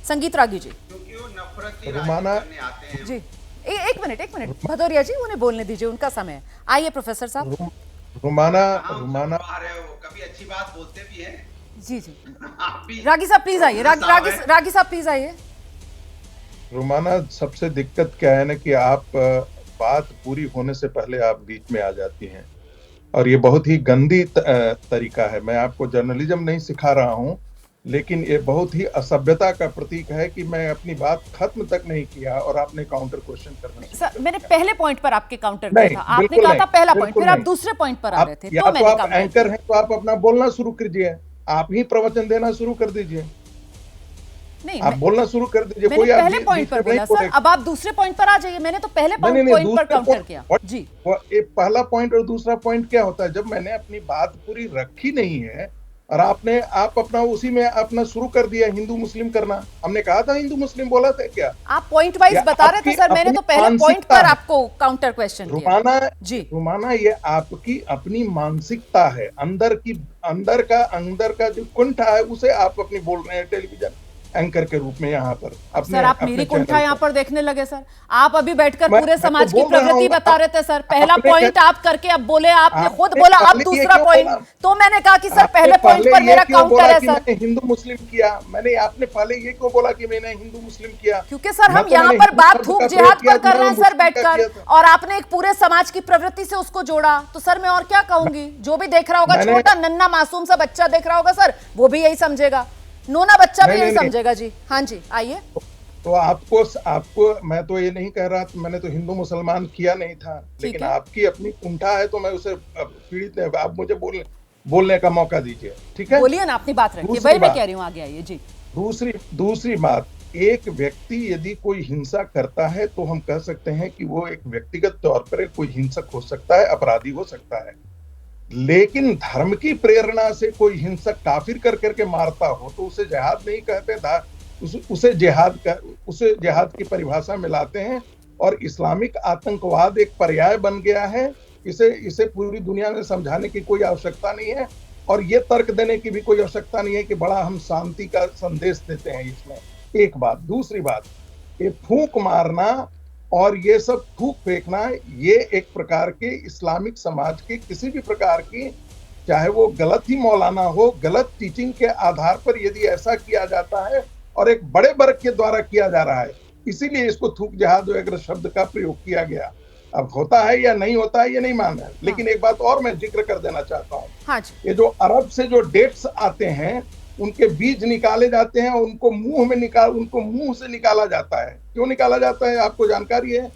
संगीत रागी जी। क्योंकि वो नफरत की रुमाना राजनीति करने आते हैं। जी एक मिनट भदौरिया जी, उन्हें बोलने दीजिए, उनका समय है। आइए प्रोफेसर साहब। रुमाना कहाँ रुमाना आ रहे हो, कभी अच्छी बात बोलते भी हैं। जी जी आप भी रागी साहब प्लीज आइए, रागी साहब प्लीज आइए। रुमाना, सबसे दिक्कत क्या है ना कि आप बात पूरी होने से पहले आप बीच में आ जाती हैं, और ये बहुत ही गंदी तरीका है। मैं आपको जर्नलिज्म नहीं सिखा रहा हूं, लेकिन ये बहुत ही असभ्यता का प्रतीक है कि मैं अपनी बात खत्म तक नहीं किया और आपने काउंटर क्वेश्चन करना। सर मैंने पहले पॉइंट पर आपके काउंटर किया था, आपने कहा था पहला पॉइंट, फिर आप दूसरे पॉइंट पर आ रहे थे, तो मैंने आप एंकर हैं तो आप अपना बोलना शुरू कीजिए, आप ही प्रवचन देना शुरू कर दीजिए। नहीं, आप बोलना शुरू कर दीजिए। मैंने पहले पॉइंट पर बोला सर, अब आप दूसरे पॉइंट पर आ जाइए। मैंने तो पहले पॉइंट पर काउंटर किया जी। पहला पॉइंट और दूसरा पॉइंट क्या होता है? जब मैंने अपनी बात पूरी रखी नहीं है और आप अपना उसी में अपना शुरू कर दिया हिंदू मुस्लिम करना। हमने कहा था हिंदू मुस्लिम बोला था क्या? आप पॉइंट वाइज बता रहे थे सर, मैंने तो पहले पॉइंट पर आपको काउंटर क्वेश्चन किया। जी रुमाना, ये आपकी अपनी मानसिकता है, अंदर का जो कुंठा है उसे आप अपनी बोल रहे हैं टेलीविजन एंकर के रूप में यहाँ पर। सर आप मेरी कुंठा यहाँ पर देखने लगे सर। आप अभी बैठकर पूरे समाज की प्रवृत्ति बता रहे थे सर। पहला पॉइंट आप करके अब बोले, आपने खुद बोला अब दूसरा पॉइंट, तो मैंने कहा कि सर पहले पॉइंट पर मेरा काउंटर है सर। हिंदू मुस्लिम किया मैंने, आपने पहले ये क्यों बोला कि मैंने हिंदू मुस्लिम किया? क्योंकि सर हम यहाँ पर बात थूक जिहाद पर कर रहे हैं सर बैठकर, और आपने एक पूरे समाज की प्रवृत्ति से उसको जोड़ा, तो सर मैं और क्या कहूंगी? जो भी देख रहा होगा, छोटा नन्ना मासूम सा बच्चा देख रहा होगा सर, वो भी यही समझेगा, नोना बच्चा भी यही समझेगा जी। हाँ जी आइए। तो आपको मैं तो ये नहीं कह रहा, मैंने तो हिंदू मुसलमान किया नहीं था, लेकिन आपकी अपनी कुंठा है तो मैं उसे पीड़ित नहीं, आप मुझे बोलने का मौका दीजिए, ठीक है? बोलिए ना, अपनी बात रखिए, वही मैं कह रही हूँ, आगे आइए जी। दूसरी बात, एक व्यक्ति यदि कोई हिंसा करता है तो हम कह सकते हैं कि वो एक व्यक्तिगत तौर पर कोई हिंसक हो सकता है, अपराधी हो सकता है, लेकिन धर्म की प्रेरणा से कोई हिंसक काफिर कर करके मारता हो तो उसे जिहाद नहीं कहते था, उसे जिहाद की परिभाषा में लाते हैं। और इस्लामिक आतंकवाद एक पर्याय बन गया है, इसे पूरी दुनिया में समझाने की कोई आवश्यकता नहीं है, और ये तर्क देने की भी कोई आवश्यकता नहीं है कि बड़ा हम शांति का संदेश देते हैं इसमें। एक बात। दूसरी बात, ये फूंक मारना और ये सब थूक फेंकना, ये एक प्रकार के इस्लामिक समाज के किसी भी प्रकार की, चाहे वो गलत ही मौलाना हो, गलत टीचिंग के आधार पर यदि ऐसा किया जाता है और एक बड़े वर्ग के द्वारा किया जा रहा है, इसीलिए इसको थूक जिहाद वगैरह शब्द का प्रयोग किया गया। अब होता है या नहीं होता है ये नहीं मान है, लेकिन एक बात और मैं जिक्र कर देना चाहता हूँ। हाँ, ये जो अरब से जो डेट्स आते हैं, उनके बीज निकाले जाते हैं, उनको मुंह से निकाला जाता है। क्यों निकाला जाता है आपको जानकारी है?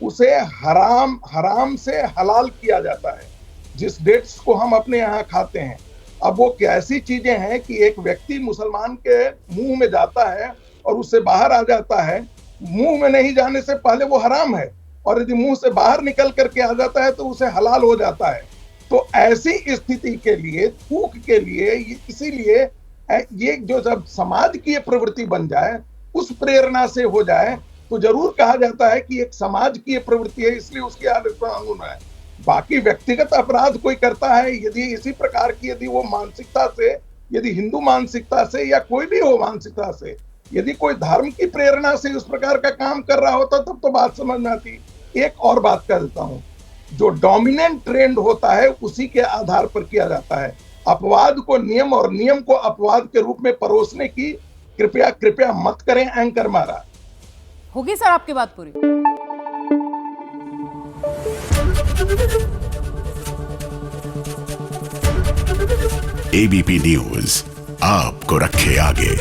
उसे हराम से हलाल किया जाता है, जिस डेट्स को हम अपने यहाँ खाते हैं। अब वो कैसी चीजें हैं कि एक व्यक्ति मुसलमान के मुंह में जाता है और उससे बाहर आ जाता है, मुंह में नहीं जाने से पहले वो हराम है, और यदि मुंह से बाहर निकल करके आ जाता है तो उसे हलाल हो जाता है। तो ऐसी स्थिति के लिए, थूक के लिए, इसीलिए ये जो जब समाज की प्रवृत्ति बन जाए, उस प्रेरणा से हो जाए, तो जरूर कहा जाता है कि एक समाज की प्रवृत्ति है, इसलिए उसकी कानून है। बाकी व्यक्तिगत अपराध कोई करता है, यदि इसी प्रकार की, यदि वो मानसिकता से, यदि हिंदू मानसिकता से या कोई भी हो मानसिकता से, यदि कोई धर्म की प्रेरणा से उस प्रकार का काम कर रहा होता तब तो बात समझ में आती। एक और बात कर देता हूं, जो डोमिनेंट ट्रेंड होता है उसी के आधार पर किया जाता है। अपवाद को नियम और नियम को अपवाद के रूप में परोसने की कृपया मत करें एंकर महाराज। होगी सर आपकी बात पूरी। एबीपी न्यूज आपको रखे आगे।